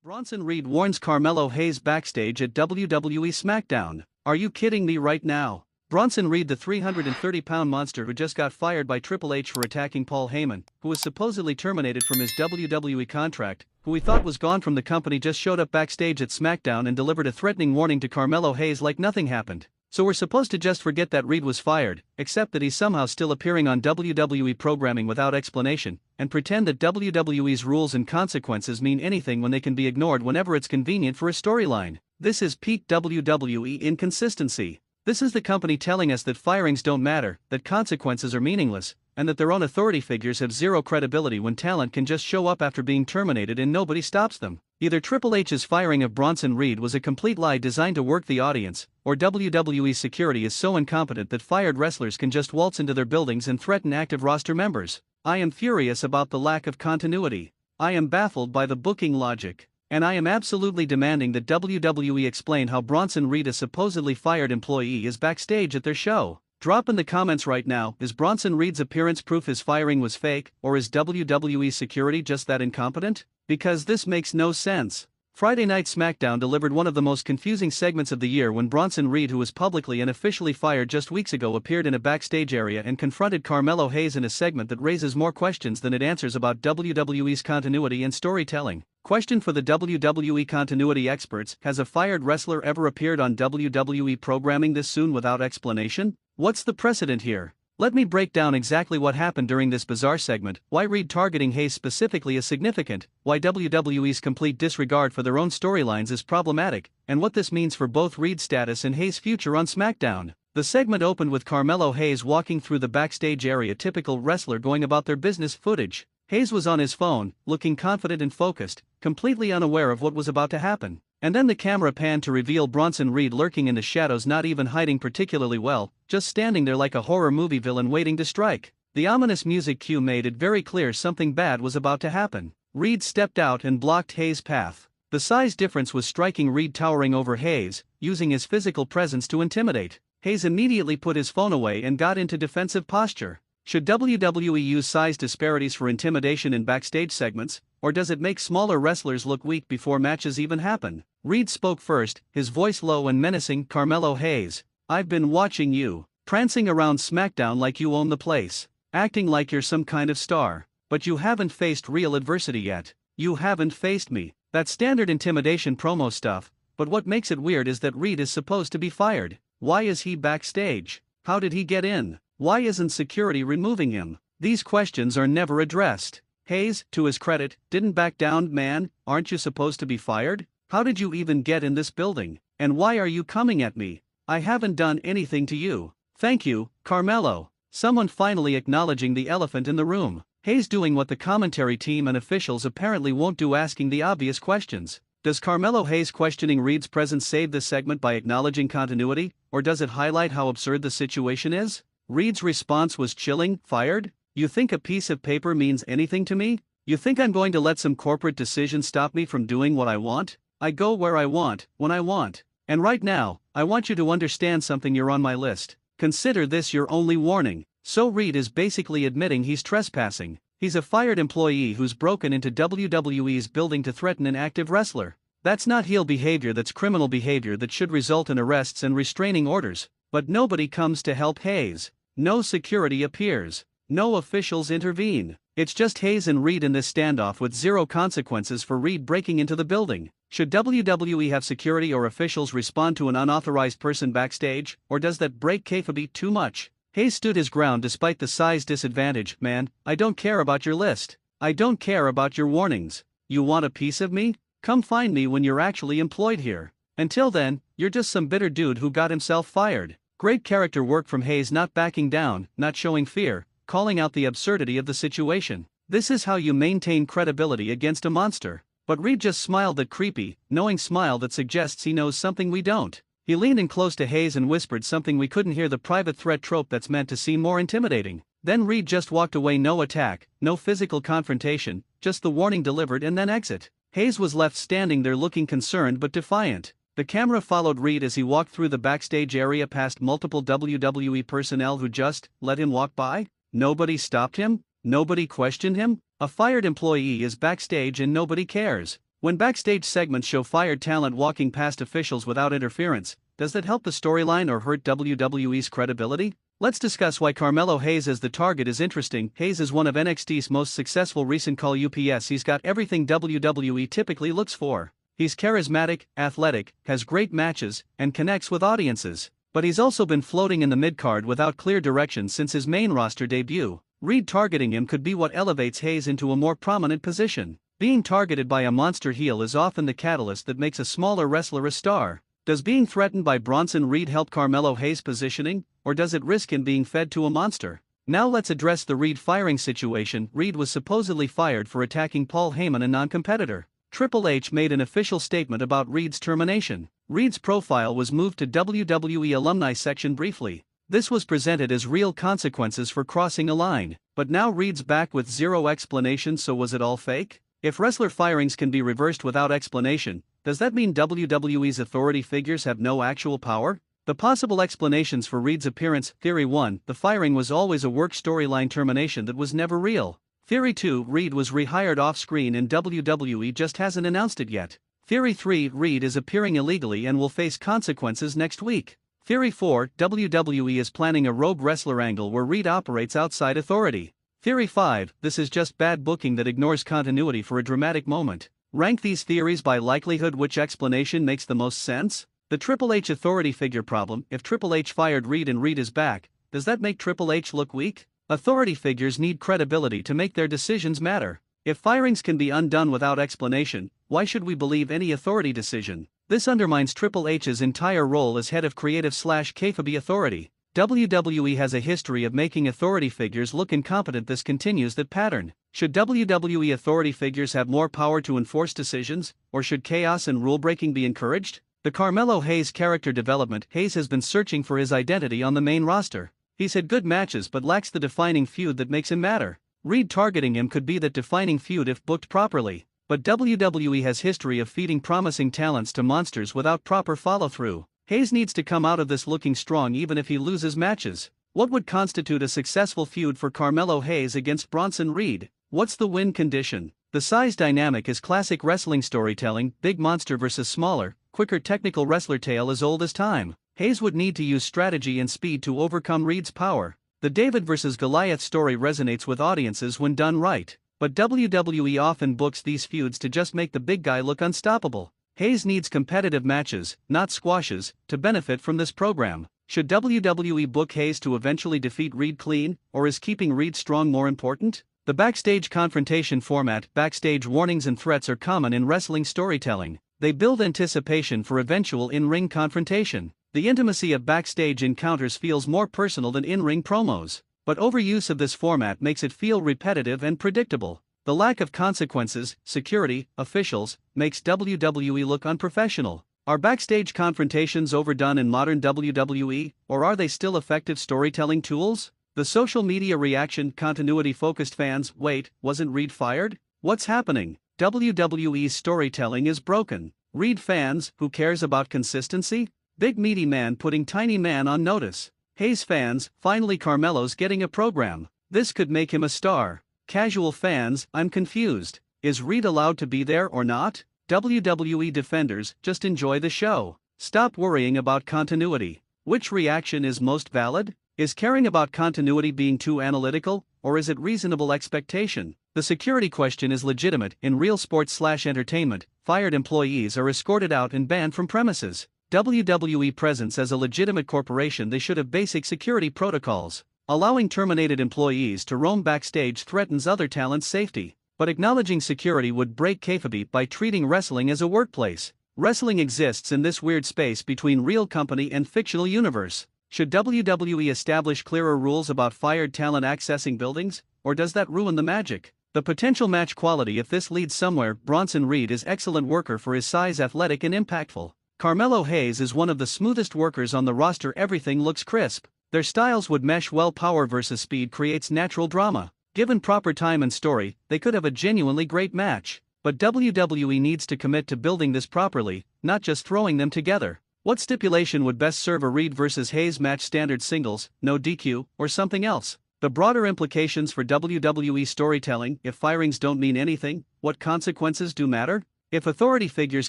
Bronson Reed warns Carmelo Hayes backstage at WWE SmackDown. Are you kidding me right now? Bronson Reed, the 330-pound monster who just got fired by Triple H for attacking Paul Heyman, who was supposedly terminated from his WWE contract, who we thought was gone from the company, just showed up backstage at SmackDown and delivered a threatening warning to Carmelo Hayes like nothing happened. So we're supposed to just forget that Reed was fired, except that he's somehow still appearing on WWE programming without explanation, and pretend that WWE's rules and consequences mean anything when they can be ignored whenever it's convenient for a storyline. This is peak WWE inconsistency. This is the company telling us that firings don't matter, that consequences are meaningless, and that their own authority figures have zero credibility when talent can just show up after being terminated and nobody stops them. Either Triple H's firing of Bronson Reed was a complete lie designed to work the audience, or WWE's security is so incompetent that fired wrestlers can just waltz into their buildings and threaten active roster members. I am furious about the lack of continuity. I am baffled by the booking logic. And I am absolutely demanding that WWE explain how Bronson Reed, a supposedly fired employee, is backstage at their show. Drop in the comments right now, is Bronson Reed's appearance proof his firing was fake, or is WWE security just that incompetent? Because this makes no sense. Friday Night SmackDown delivered one of the most confusing segments of the year when Bronson Reed, who was publicly and officially fired just weeks ago, appeared in a backstage area and confronted Carmelo Hayes in a segment that raises more questions than it answers about WWE's continuity and storytelling. Question for the WWE continuity experts: has a fired wrestler ever appeared on WWE programming this soon without explanation? What's the precedent here? Let me break down exactly what happened during this bizarre segment, why Reed targeting Hayes specifically is significant, why WWE's complete disregard for their own storylines is problematic, and what this means for both Reed's status and Hayes' future on SmackDown. The segment opened with Carmelo Hayes walking through the backstage area, typical wrestler going about their business footage. Hayes was on his phone, looking confident and focused, completely unaware of what was about to happen. And then the camera panned to reveal Bronson Reed lurking in the shadows, not even hiding particularly well, just standing there like a horror movie villain waiting to strike. The ominous music cue made it very clear something bad was about to happen. Reed stepped out and blocked Hayes' path. The size difference was striking. Reed towering over Hayes, using his physical presence to intimidate. Hayes immediately put his phone away and got into defensive posture. Should WWE use size disparities for intimidation in backstage segments, or does it make smaller wrestlers look weak before matches even happen? Reed spoke first, his voice low and menacing. Carmelo Hayes, I've been watching you, prancing around SmackDown like you own the place, acting like you're some kind of star, but you haven't faced real adversity yet. You haven't faced me. That's standard intimidation promo stuff, but what makes it weird is that Reed is supposed to be fired. Why is he backstage? How did he get in? Why isn't security removing him? These questions are never addressed. Hayes, to his credit, didn't back down. Man, aren't you supposed to be fired? How did you even get in this building? And why are you coming at me? I haven't done anything to you. Thank you, Carmelo. Someone finally acknowledging the elephant in the room. Hayes doing what the commentary team and officials apparently won't do, asking the obvious questions. Does Carmelo Hayes questioning Reed's presence save this segment by acknowledging continuity, or does it highlight how absurd the situation is? Reed's response was chilling. Fired? You think a piece of paper means anything to me? You think I'm going to let some corporate decision stop me from doing what I want? I go where I want, when I want. And right now, I want you to understand something: you're on my list. Consider this your only warning. So Reed is basically admitting he's trespassing. He's a fired employee who's broken into WWE's building to threaten an active wrestler. That's not heel behavior, that's criminal behavior that should result in arrests and restraining orders. But nobody comes to help Hayes. No security appears. No officials intervene. It's just Hayes and Reed in this standoff with zero consequences for Reed breaking into the building. Should WWE have security or officials respond to an unauthorized person backstage, or does that break kayfabe too much? Hayes stood his ground despite the size disadvantage. Man, I don't care about your list. I don't care about your warnings. You want a piece of me? Come find me when you're actually employed here. Until then, you're just some bitter dude who got himself fired. Great character work from Hayes, not backing down, not showing fear, calling out the absurdity of the situation. This is how you maintain credibility against a monster. But Reed just smiled, that creepy, knowing smile that suggests he knows something we don't. He leaned in close to Hayes and whispered something we couldn't hear, the private threat trope that's meant to seem more intimidating. Then Reed just walked away. No attack, no physical confrontation, just the warning delivered and then exit. Hayes was left standing there looking concerned but defiant. The camera followed Reed as he walked through the backstage area past multiple WWE personnel who just let him walk by. Nobody stopped him, nobody questioned him. A fired employee is backstage and nobody cares. When backstage segments show fired talent walking past officials without interference, does that help the storyline or hurt WWE's credibility? Let's discuss why Carmelo Hayes as the target is interesting. Hayes is one of NXT's most successful recent call ups. He's got everything WWE typically looks for. He's charismatic, athletic, has great matches, and connects with audiences. But he's also been floating in the mid-card without clear direction since his main roster debut. Reed targeting him could be what elevates Hayes into a more prominent position. Being targeted by a monster heel is often the catalyst that makes a smaller wrestler a star. Does being threatened by Bronson Reed help Carmelo Hayes' positioning, or does it risk him being fed to a monster? Now let's address the Reed firing situation. Reed was supposedly fired for attacking Paul Heyman, a non-competitor. Triple H made an official statement about Reed's termination. Reed's profile was moved to WWE alumni section briefly. This was presented as real consequences for crossing a line, but now Reed's back with zero explanation. So was it all fake? If wrestler firings can be reversed without explanation, does that mean WWE's authority figures have no actual power? The possible explanations for Reed's appearance. Theory 1, the firing was always a work storyline termination that was never real. Theory 2, Reed was rehired off-screen and WWE just hasn't announced it yet. Theory 3, Reed is appearing illegally and will face consequences next week. Theory 4, WWE is planning a rogue wrestler angle where Reed operates outside authority. Theory 5, this is just bad booking that ignores continuity for a dramatic moment. Rank these theories by likelihood. Which explanation makes the most sense? The Triple H authority figure problem. If Triple H fired Reed and Reed is back, does that make Triple H look weak? Authority figures need credibility to make their decisions matter. If firings can be undone without explanation, why should we believe any authority decision? This undermines Triple H's entire role as head of creative/kayfabe authority. WWE has a history of making authority figures look incompetent. This continues that pattern. Should WWE authority figures have more power to enforce decisions, or should chaos and rule-breaking be encouraged? The Carmelo Hayes character development. Hayes has been searching for his identity on the main roster. He's had good matches but lacks the defining feud that makes him matter. Reed targeting him could be that defining feud if booked properly. But WWE has history of feeding promising talents to monsters without proper follow-through. Hayes needs to come out of this looking strong even if he loses matches. What would constitute a successful feud for Carmelo Hayes against Bronson Reed? What's the win condition? The size dynamic is classic wrestling storytelling. Big monster versus smaller, quicker technical wrestler tale as old as time. Hayes would need to use strategy and speed to overcome Reed's power. The David versus Goliath story resonates with audiences when done right, but WWE often books these feuds to just make the big guy look unstoppable. Hayes needs competitive matches, not squashes, to benefit from this program. Should WWE book Hayes to eventually defeat Reed clean, or is keeping Reed strong more important? The backstage confrontation format. Backstage warnings and threats are common in wrestling storytelling. They build anticipation for eventual in-ring confrontation. The intimacy of backstage encounters feels more personal than in-ring promos, but overuse of this format makes it feel repetitive and predictable. The lack of consequences, security, officials, makes WWE look unprofessional. Are backstage confrontations overdone in modern WWE, or are they still effective storytelling tools? The social media reaction. Continuity-focused fans. Wait, wasn't Reed fired? What's happening? WWE's storytelling is broken. Reed fans. Who cares about consistency? Big meaty man putting tiny man on notice. Hayes fans. Finally Carmelo's getting a program. This could make him a star. Casual fans. I'm confused. Is Reed allowed to be there or not? WWE defenders. Just enjoy the show. Stop worrying about continuity. Which reaction is most valid? Is caring about continuity being too analytical, or is it reasonable expectation? The security question is legitimate. In real sports/entertainment, fired employees are escorted out and banned from premises. WWE presence as a legitimate corporation, they should have basic security protocols. Allowing terminated employees to roam backstage threatens other talent's safety, but acknowledging security would break kayfabe by treating wrestling as a workplace. Wrestling exists in this weird space between real company and fictional universe. Should WWE establish clearer rules about fired talent accessing buildings, or does that ruin the magic? The potential match quality. If this leads somewhere, Bronson Reed is excellent worker for his size, athletic and impactful. Carmelo Hayes is one of the smoothest workers on the roster. Everything looks crisp. Their styles would mesh well. Power versus speed creates natural drama. Given proper time and story, they could have a genuinely great match. But WWE needs to commit to building this properly, not just throwing them together. What stipulation would best serve a Reed versus Hayes match? Standard singles, no DQ, or something else? The broader implications for WWE storytelling. If firings don't mean anything, what consequences do matter? If authority figures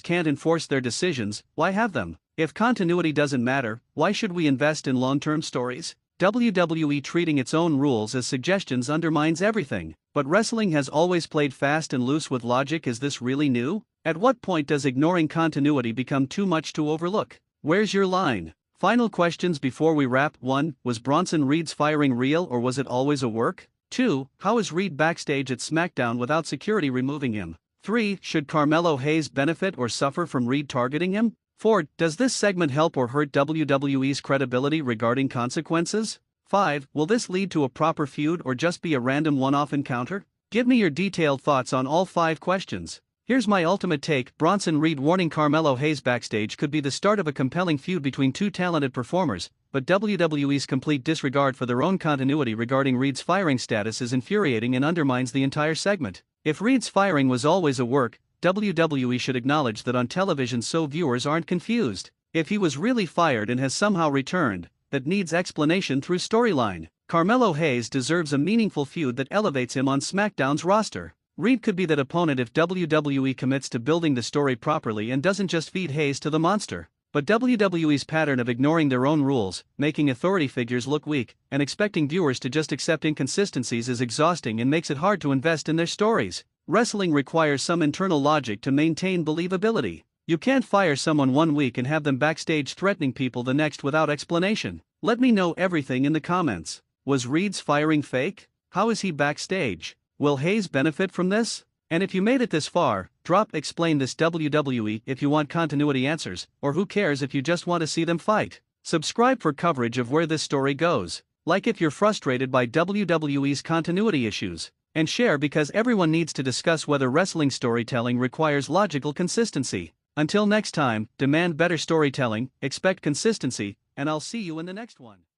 can't enforce their decisions, why have them? If continuity doesn't matter, why should we invest in long-term stories? WWE treating its own rules as suggestions undermines everything. But wrestling has always played fast and loose with logic. Is this really new? At what point does ignoring continuity become too much to overlook? Where's your line? Final questions before we wrap. 1. Was Bronson Reed's firing real, or was it always a work? 2. How is Reed backstage at SmackDown without security removing him? 3. Should Carmelo Hayes benefit or suffer from Reed targeting him? 4. Does this segment help or hurt WWE's credibility regarding consequences? 5. Will this lead to a proper feud or just be a random one-off encounter? Give me your detailed thoughts on all 5 questions. Here's my ultimate take. Bronson Reed warning Carmelo Hayes backstage could be the start of a compelling feud between two talented performers, but WWE's complete disregard for their own continuity regarding Reed's firing status is infuriating and undermines the entire segment. If Reed's firing was always a work, WWE should acknowledge that on television so viewers aren't confused. If he was really fired and has somehow returned, that needs explanation through storyline. Carmelo Hayes deserves a meaningful feud that elevates him on SmackDown's roster. Reed could be that opponent if WWE commits to building the story properly and doesn't just feed Hayes to the monster. But WWE's pattern of ignoring their own rules, making authority figures look weak, and expecting viewers to just accept inconsistencies is exhausting and makes it hard to invest in their stories. Wrestling requires some internal logic to maintain believability. You can't fire someone one week and have them backstage threatening people the next without explanation. Let me know everything in the comments. Was Reed's firing fake? How is he backstage? Will Hayes benefit from this? And if you made it this far, drop "Explain this WWE" if you want continuity answers, or who cares if you just want to see them fight. Subscribe for coverage of where this story goes. Like if you're frustrated by WWE's continuity issues. And share because everyone needs to discuss whether wrestling storytelling requires logical consistency. Until next time, demand better storytelling, expect consistency, and I'll see you in the next one.